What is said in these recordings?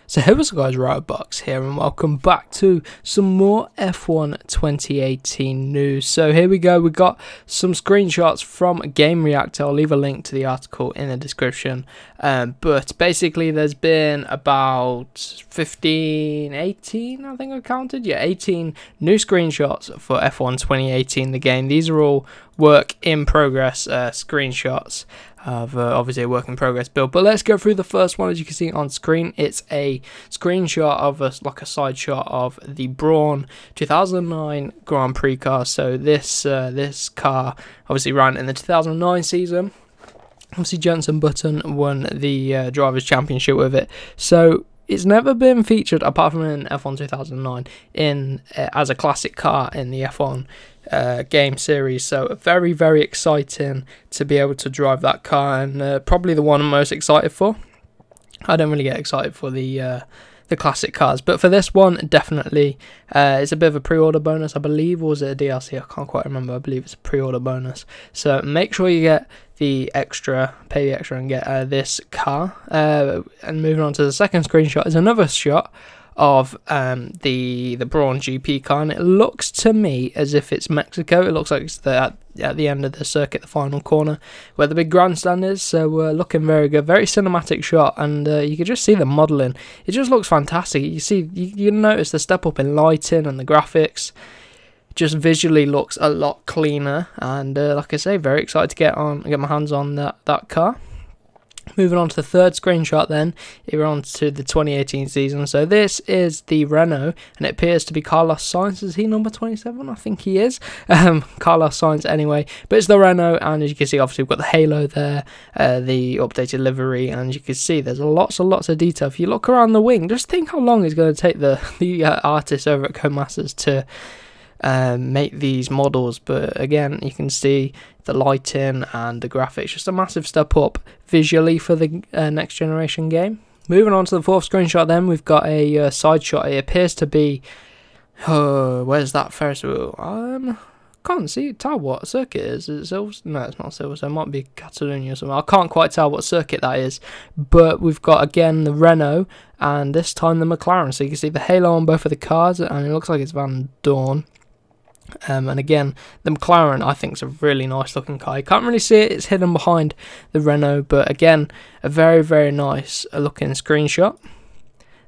So hey what's up guys, Box here and welcome back to some more F1 2018 news. So here we go, we got some screenshots from Game Reactor. I'll leave a link to the article in the description. But basically there's been about 18 I think I counted. Yeah, 18 new screenshots for F1 2018, the game. These are all work in progress screenshots of obviously a work in progress build, but let's go through the first one. As you can see on screen, it's a screenshot of like a side shot of the Brawn 2009 Grand Prix car. So this car obviously ran in the 2009 season. Obviously Jenson Button won the Drivers' Championship with it, so it's never been featured apart from in F1 2009 in as a classic car in the F1 game series. So very, very exciting to be able to drive that car, and probably the one I'm most excited for. I don't really get excited for the classic cars, but for this one definitely it's a bit of a pre-order bonus, I believe, or was it a DLC? I can't quite remember. I believe it's a pre-order bonus, so make sure you get the extra, pay the extra and get this car. And moving on to the second screenshot is another shot of the Brawn GP car, and it looks to me as if it's Mexico. It looks like it's at the end of the circuit, the final corner where the big grandstand is. So looking very good, very cinematic shot, and you can just see the modelling. It just looks fantastic. You see, you notice the step up in lighting and the graphics. Just visually looks a lot cleaner, and like I say, very excited to get my hands on that car. Moving on to the third screenshot then, we're on to the 2018 season. So this is the Renault, and it appears to be Carlos Sainz. Is he number 27? I think he is. Carlos Sainz anyway. But it's the Renault, and as you can see, obviously we've got the halo there, the updated livery, and you can see there's lots and lots of detail. If you look around the wing, just think how long it's going to take the artists over at Codemasters to make these models. But again, you can see the lighting and the graphics, just a massive step up visually for the next generation game. Moving on to the fourth screenshot then, we've got a side shot. It appears to be where's that Ferris wheel? Can't tell what circuit it is. Is it Silverstone? No, it's not Silverstone. It might be Catalonia or something. I can't quite tell what circuit that is. But we've got again the Renault, and this time the McLaren. So you can see the halo on both of the cars, and it looks like it's Van Dorn. And again, the McLaren I think is a really nice looking car. You can't really see it, it's hidden behind the Renault, but again, a very, very nice looking screenshot.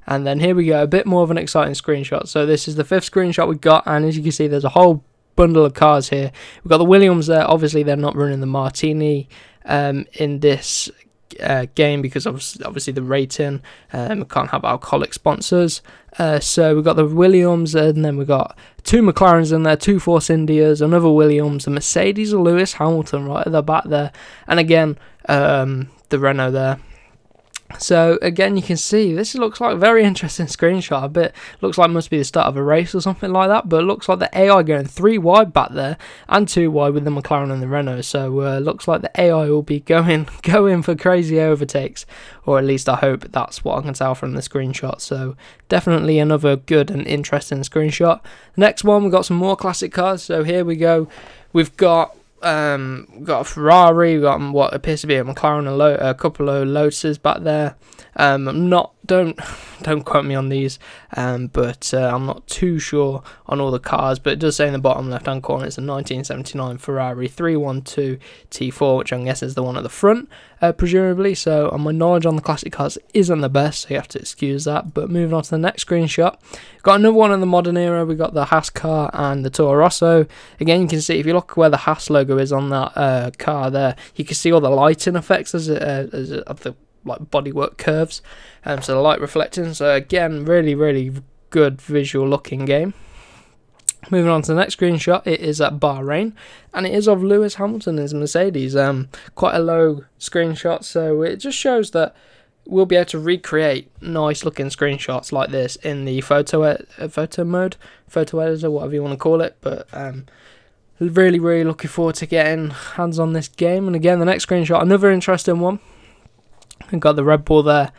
And then here we go, a bit more of an exciting screenshot. So this is the fifth screenshot we got, and as you can see, there's a whole bundle of cars here. We've got the Williams there. Obviously they're not running the Martini in this game because obviously the rating, can't have alcoholic sponsors. So we've got the Williams, and then we've got two McLarens in there, two Force Indias, another Williams, a Mercedes, a Lewis Hamilton right at the back there, and again the Renault there. So again, you can see this looks like a very interesting screenshot. A bit looks like it must be the start of a race or something like that, but it looks like the AI going 3 wide back there and 2 wide with the McLaren and the Renault. So looks like the AI will be going for crazy overtakes, or at least I hope that's what I can tell from the screenshot. So definitely another good and interesting screenshot. Next one, we've got some more classic cars. So here we go. We've got a Ferrari, we've got what appears to be a McLaren, a couple of Lotuses back there. Don't quote me on these, but I'm not too sure on all the cars, but it does say in the bottom left hand corner it's a 1979 Ferrari 312 T4, which I'm guessing is the one at the front, presumably. So my knowledge on the classic cars isn't the best, so you have to excuse that. But moving on to the next screenshot, got another one in the modern era. We got the Haas car and the Toro Rosso. Again, you can see if you look where the Haas logo is on that car there, you can see all the lighting effects of the like bodywork curves, so the light reflecting. So again, really, really good visual looking game. Moving on to the next screenshot, it is at Bahrain, and it is of Lewis Hamilton and his Mercedes. Quite a low screenshot, so it just shows that we'll be able to recreate nice looking screenshots like this in the photo mode, photo editor, whatever you want to call it. But really, really looking forward to getting hands on this game. And again, the next screenshot, another interesting one. We've got the Red Bull there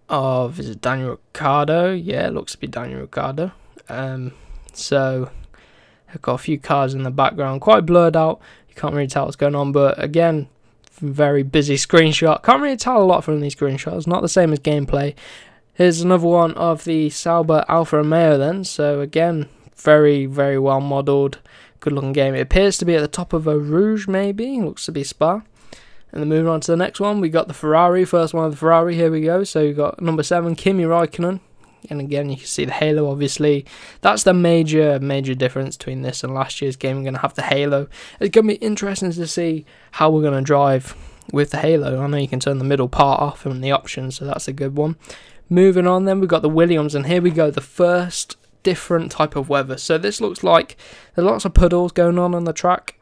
of, is it Daniel Ricciardo? Yeah, it looks to be Daniel Ricciardo. So I've got a few cars in the background, quite blurred out. You can't really tell what's going on, but again, very busy screenshot. Can't really tell a lot from these screenshots. Not the same as gameplay. Here's another one of the Sauber Alfa Romeo then. So again, very, very well modelled, good looking game. It appears to be at the top of a Rouge maybe, looks to be Spa. And then moving on to the next one, we got the Ferrari, first one of the Ferrari, here we go. So you got number 7, Kimi Räikkönen. And again, you can see the halo, obviously. That's the major difference between this and last year's game. We're going to have the halo. It's going to be interesting to see how we're going to drive with the halo. I know you can turn the middle part off in the options, so that's a good one. Moving on then, we've got the Williams, and here we go, the first different type of weather. So this looks like there's lots of puddles going on the track.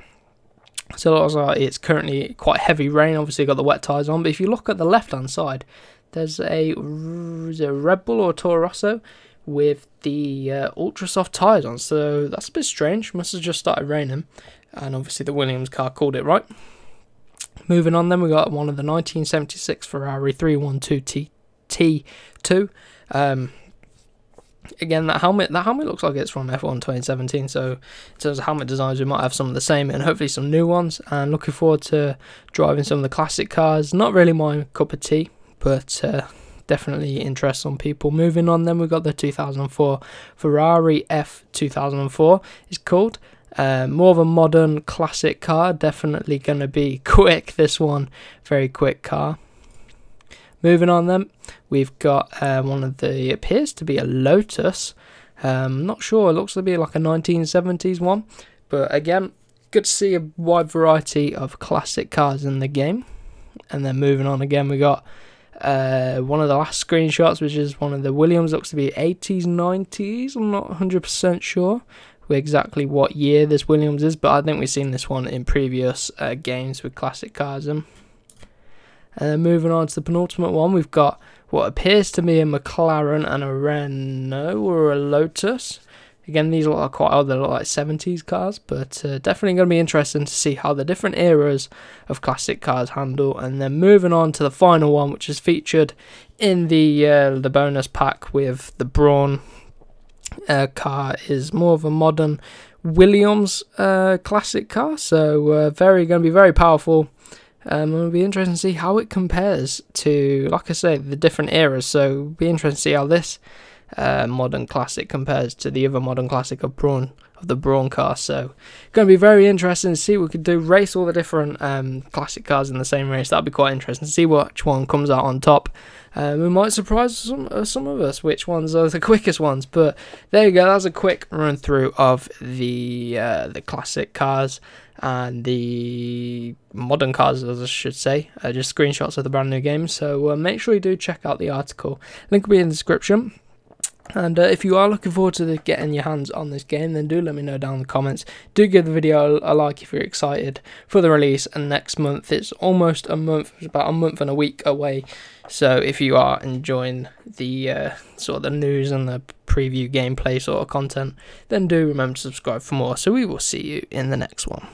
So it looks like it's currently quite heavy rain. Obviously, got the wet tyres on, but if you look at the left-hand side, there's a Red Bull or Toro Rosso with the ultra soft tyres on. So that's a bit strange. Must have just started raining, and obviously the Williams car called it right. Moving on then, we got one of the 1976 Ferrari 312 T2. Again, that helmet looks like it's from F1 2017, so in terms of helmet designs, we might have some of the same and hopefully some new ones. And looking forward to driving some of the classic cars. Not really my cup of tea, but definitely interest some people. Moving on then, we've got the 2004 Ferrari F2004, it's called. More of a modern classic car, definitely going to be quick, this one, very quick car. Moving on then, we've got one of the, appears to be a Lotus, not sure, it looks to be like a 1970s one, but again, good to see a wide variety of classic cars in the game. And then moving on again, we got one of the last screenshots, which is one of the Williams, looks to be 80s, 90s, I'm not 100% sure exactly what year this Williams is, but I think we've seen this one in previous games with classic cars. And then moving on to the penultimate one, we've got what appears to be a McLaren and a Renault or a Lotus. Again, these look quite old, they look like 70s cars, but definitely going to be interesting to see how the different eras of classic cars handle. And then moving on to the final one, which is featured in the bonus pack with the Brawn car, is more of a modern Williams classic car. So going to be very powerful. It'll be interesting to see how it compares to, like I say, the different eras. So it'll be interesting to see how this modern classic compares to the other modern classic of the Brawn car. So going to be very interesting to see what we could do, race all the different classic cars in the same race. That'll be quite interesting to see which one comes out on top. We might surprise some of us which ones are the quickest ones. But there you go, that's a quick run through of the classic cars and the modern cars, as I should say, just screenshots of the brand new game. So make sure you do check out the article, link will be in the description. And if you are looking forward to getting your hands on this game, then do let me know down in the comments. Do give the video a like if you're excited for the release. And next month, it's almost a month, it's about a month and a week away. So if you are enjoying the sort of the news and the preview gameplay sort of content, then do remember to subscribe for more. So we will see you in the next one.